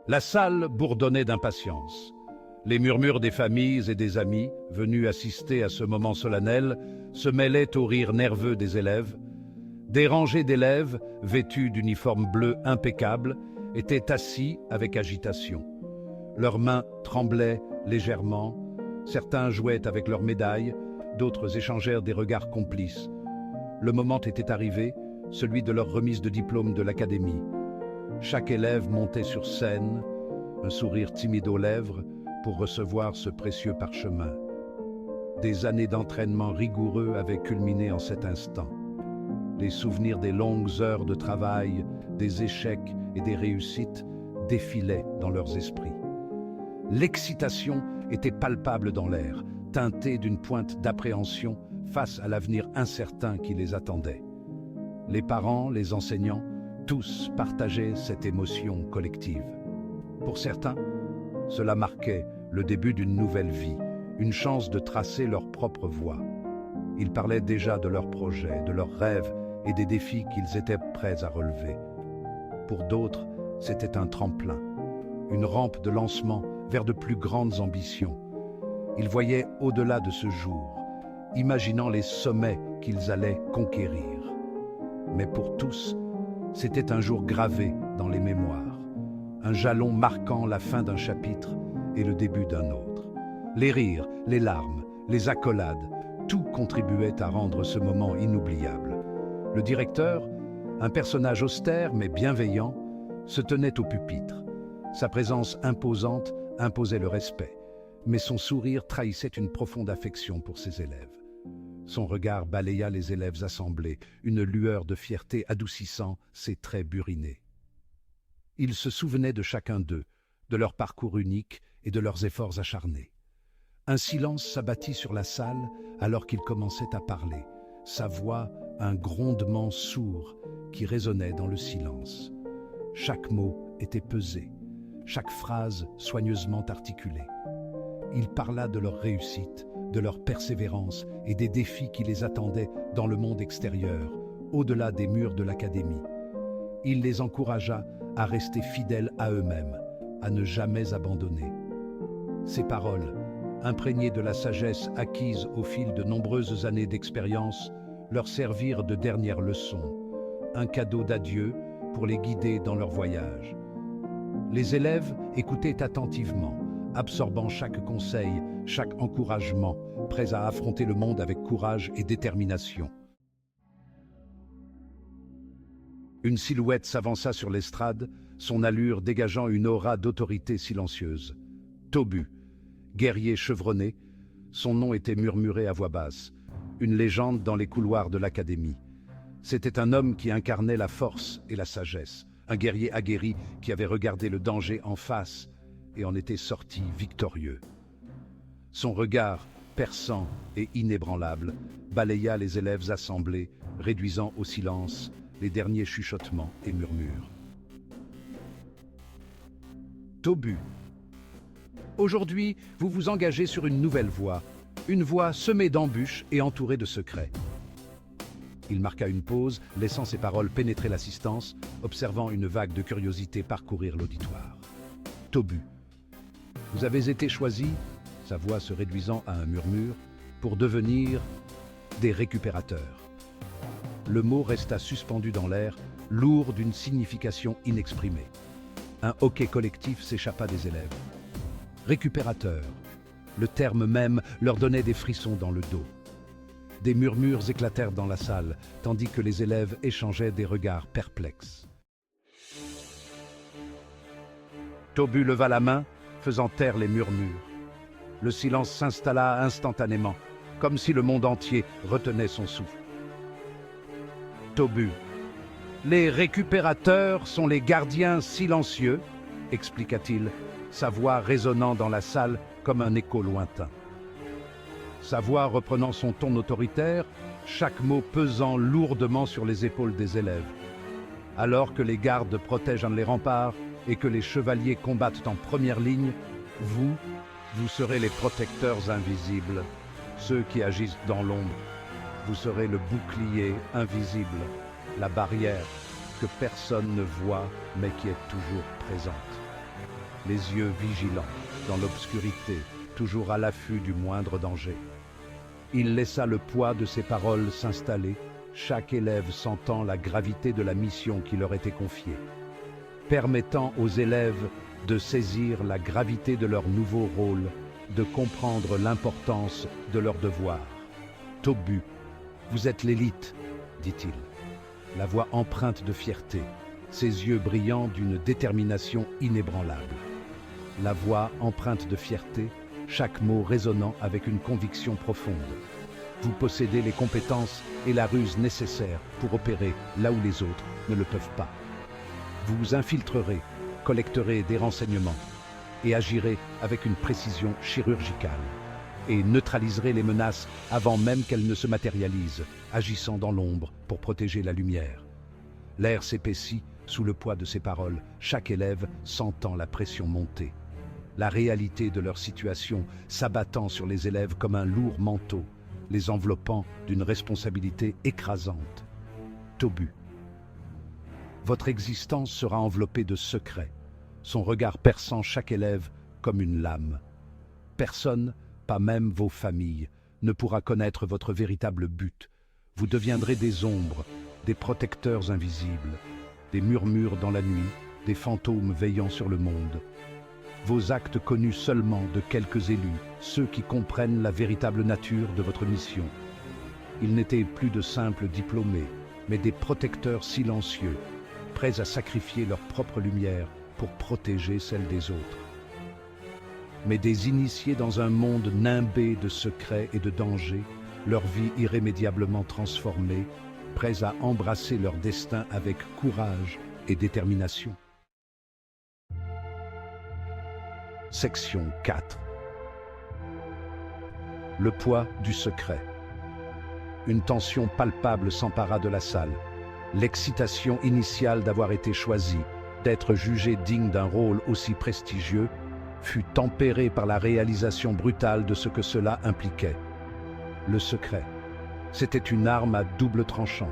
La salle bourdonnait d'impatience. Les murmures des familles et des amis, venus assister à ce moment solennel, se mêlaient aux rires nerveux des élèves. Des rangées d'élèves, vêtus d'uniformes bleus impeccables, étaient assis avec agitation. Leurs mains tremblaient légèrement, certains jouaient avec leurs médailles, d'autres échangèrent des regards complices. Le moment était arrivé, celui de leur remise de diplôme de l'académie. Chaque élève montait sur scène, un sourire timide aux lèvres, pour recevoir ce précieux parchemin. Des années d'entraînement rigoureux avaient culminé en cet instant. Les souvenirs des longues heures de travail, des échecs et des réussites défilaient dans leurs esprits. L'excitation était palpable dans l'air, teintée d'une pointe d'appréhension face à l'avenir incertain qui les attendait. Les parents, les enseignants, tous partageaient cette émotion collective. Pour certains, cela marquait le début d'une nouvelle vie, une chance de tracer leur propre voie. Ils parlaient déjà de leurs projets, de leurs rêves et des défis qu'ils étaient prêts à relever. Pour d'autres, c'était un tremplin, une rampe de lancement vers de plus grandes ambitions. Ils voyaient au-delà de ce jour, imaginant les sommets qu'ils allaient conquérir. Mais pour tous, c'était un jour gravé dans les mémoires, un jalon marquant la fin d'un chapitre et le début d'un autre. Les rires, les larmes, les accolades, tout contribuait à rendre ce moment inoubliable. Le directeur, un personnage austère mais bienveillant, se tenait au pupitre. Sa présence imposante imposait le respect, mais son sourire trahissait une profonde affection pour ses élèves. Son regard balaya les élèves assemblés, une lueur de fierté adoucissant ses traits burinés. Il se souvenait de chacun d'eux, de leur parcours unique et de leurs efforts acharnés. Un silence s'abattit sur la salle alors qu'il commençait à parler, sa voix un grondement sourd qui résonnait dans le silence. Chaque mot était pesé, chaque phrase soigneusement articulée. Il parla de leur réussite, de leur persévérance et des défis qui les attendaient dans le monde extérieur, au-delà des murs de l'académie. Il les encouragea à rester fidèles à eux-mêmes, à ne jamais abandonner. Ces paroles, imprégnées de la sagesse acquise au fil de nombreuses années d'expérience, leur servirent de dernière leçon, un cadeau d'adieu pour les guider dans leur voyage. Les élèves écoutaient attentivement, absorbant chaque conseil, chaque encouragement, prêts à affronter le monde avec courage et détermination. Une silhouette s'avança sur l'estrade, son allure dégageant une aura d'autorité silencieuse. Tobu, guerrier chevronné, son nom était murmuré à voix basse, une légende dans les couloirs de l'académie. C'était un homme qui incarnait la force et la sagesse, un guerrier aguerri qui avait regardé le danger en face et en était sorti victorieux. Son regard, perçant et inébranlable, balaya les élèves assemblés, réduisant au silence les derniers chuchotements et murmures. Tobu. Aujourd'hui, vous vous engagez sur une nouvelle voie, une voie semée d'embûches et entourée de secrets. Il marqua une pause, laissant ses paroles pénétrer l'assistance, observant une vague de curiosité parcourir l'auditoire. Tobu. Vous avez été choisi, sa voix se réduisant à un murmure, pour devenir des récupérateurs. Le mot resta suspendu dans l'air, lourd d'une signification inexprimée. Un hoquet collectif s'échappa des élèves. Récupérateurs. Le terme même leur donnait des frissons dans le dos. Des murmures éclatèrent dans la salle, tandis que les élèves échangeaient des regards perplexes. Tobu leva la main, faisant taire les murmures. Le silence s'installa instantanément, comme si le monde entier retenait son souffle. Tobu. Les récupérateurs sont les gardiens silencieux, expliqua-t-il, sa voix résonnant dans la salle comme un écho lointain. Sa voix reprenant son ton autoritaire, chaque mot pesant lourdement sur les épaules des élèves. Alors que les gardes protègent les remparts et que les chevaliers combattent en première ligne, vous serez les protecteurs invisibles, ceux qui agissent dans l'ombre. Vous serez le bouclier invisible, la barrière que personne ne voit mais qui est toujours présente. Les yeux vigilants, dans l'obscurité, toujours à l'affût du moindre danger. Il laissa le poids de ses paroles s'installer, chaque élève sentant la gravité de la mission qui leur était confiée, permettant aux élèves de saisir la gravité de leur nouveau rôle, de comprendre l'importance de leur devoir. « Tobu, vous êtes l'élite, dit-il, la voix empreinte de fierté, ses yeux brillants d'une détermination inébranlable. La voix empreinte de fierté, chaque mot résonnant avec une conviction profonde. Vous possédez les compétences et la ruse nécessaires pour opérer là où les autres ne le peuvent pas. Vous infiltrerez, collecterez des renseignements et agirez avec une précision chirurgicale et neutraliserez les menaces avant même qu'elles ne se matérialisent, agissant dans l'ombre pour protéger la lumière. L'air s'épaissit sous le poids de ces paroles, chaque élève sentant la pression monter. La réalité de leur situation s'abattant sur les élèves comme un lourd manteau, les enveloppant d'une responsabilité écrasante. Tobu. Votre existence sera enveloppée de secrets, son regard perçant chaque élève comme une lame. Personne, pas même vos familles, ne pourra connaître votre véritable but. Vous deviendrez des ombres, des protecteurs invisibles, des murmures dans la nuit, des fantômes veillant sur le monde. Vos actes connus seulement de quelques élus, ceux qui comprennent la véritable nature de votre mission. Ils n'étaient plus de simples diplômés, mais des protecteurs silencieux, prêts à sacrifier leur propre lumière pour protéger celle des autres. Mais des initiés dans un monde nimbé de secrets et de dangers, leur vie irrémédiablement transformée, prêts à embrasser leur destin avec courage et détermination. Section 4. Le poids du secret. Une tension palpable s'empara de la salle. L'excitation initiale d'avoir été choisi, d'être jugé digne d'un rôle aussi prestigieux, fut tempérée par la réalisation brutale de ce que cela impliquait. Le secret. C'était une arme à double tranchant,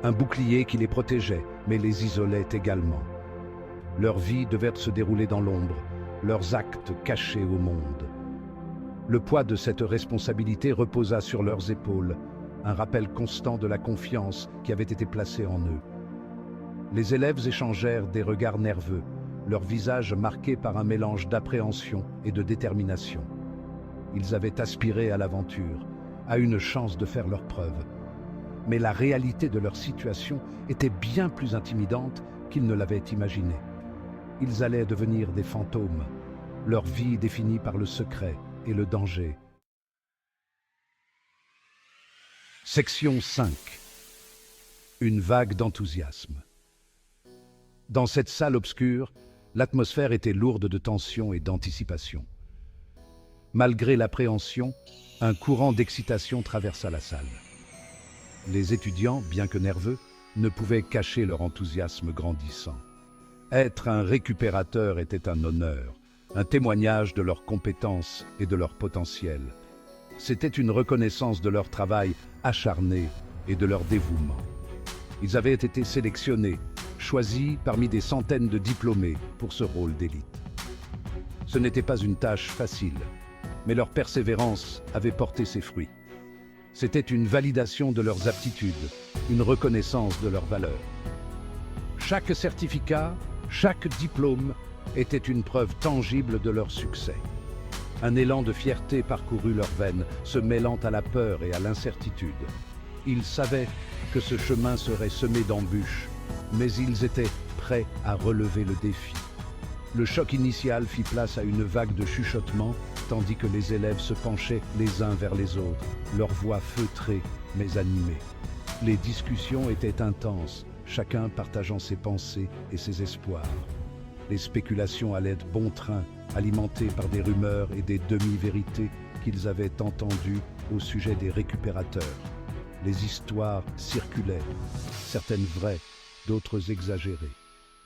un bouclier qui les protégeait, mais les isolait également. Leur vie devait se dérouler dans l'ombre, leurs actes cachés au monde. Le poids de cette responsabilité reposa sur leurs épaules, un rappel constant de la confiance qui avait été placée en eux. Les élèves échangèrent des regards nerveux, leurs visages marqués par un mélange d'appréhension et de détermination. Ils avaient aspiré à l'aventure, à une chance de faire leurs preuves. Mais la réalité de leur situation était bien plus intimidante qu'ils ne l'avaient imaginé. Ils allaient devenir des fantômes, leur vie définie par le secret et le danger. Section 5. Une vague d'enthousiasme. Dans cette salle obscure, l'atmosphère était lourde de tension et d'anticipation. Malgré l'appréhension, un courant d'excitation traversa la salle. Les étudiants, bien que nerveux, ne pouvaient cacher leur enthousiasme grandissant. Être un récupérateur était un honneur, un témoignage de leurs compétences et de leur potentiel. C'était une reconnaissance de leur travail acharné et de leur dévouement. Ils avaient été sélectionnés, choisis parmi des centaines de diplômés pour ce rôle d'élite. Ce n'était pas une tâche facile, mais leur persévérance avait porté ses fruits. C'était une validation de leurs aptitudes, une reconnaissance de leur valeur. Chaque certificat, chaque diplôme était une preuve tangible de leur succès. Un élan de fierté parcourut leurs veines, se mêlant à la peur et à l'incertitude. Ils savaient que ce chemin serait semé d'embûches, mais ils étaient prêts à relever le défi. Le choc initial fit place à une vague de chuchotements, tandis que les élèves se penchaient les uns vers les autres, leurs voix feutrées mais animées. Les discussions étaient intenses, chacun partageant ses pensées et ses espoirs. Les spéculations allaient de bon train, alimentées par des rumeurs et des demi-vérités qu'ils avaient entendues au sujet des récupérateurs. Les histoires circulaient, certaines vraies, d'autres exagérées.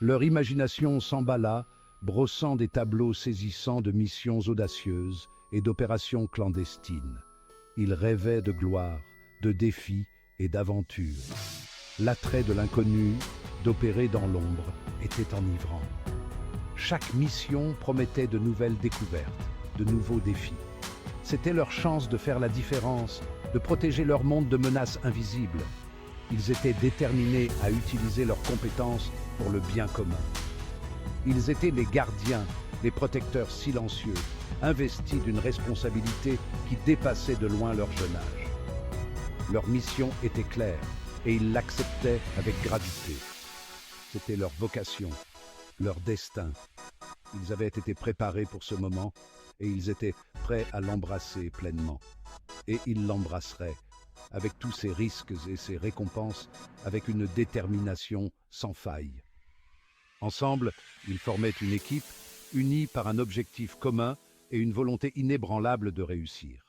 Leur imagination s'emballa, brossant des tableaux saisissants de missions audacieuses et d'opérations clandestines. Ils rêvaient de gloire, de défis et d'aventures. L'attrait de l'inconnu, d'opérer dans l'ombre, était enivrant. Chaque mission promettait de nouvelles découvertes, de nouveaux défis. C'était leur chance de faire la différence, de protéger leur monde de menaces invisibles. Ils étaient déterminés à utiliser leurs compétences pour le bien commun. Ils étaient les gardiens, les protecteurs silencieux, investis d'une responsabilité qui dépassait de loin leur jeune âge. Leur mission était claire et ils l'acceptaient avec gravité. C'était leur vocation, leur destin. Ils avaient été préparés pour ce moment et ils étaient prêts à l'embrasser pleinement. Et ils l'embrasseraient, avec tous ses risques et ses récompenses, avec une détermination sans faille. Ensemble, ils formaient une équipe unie par un objectif commun et une volonté inébranlable de réussir.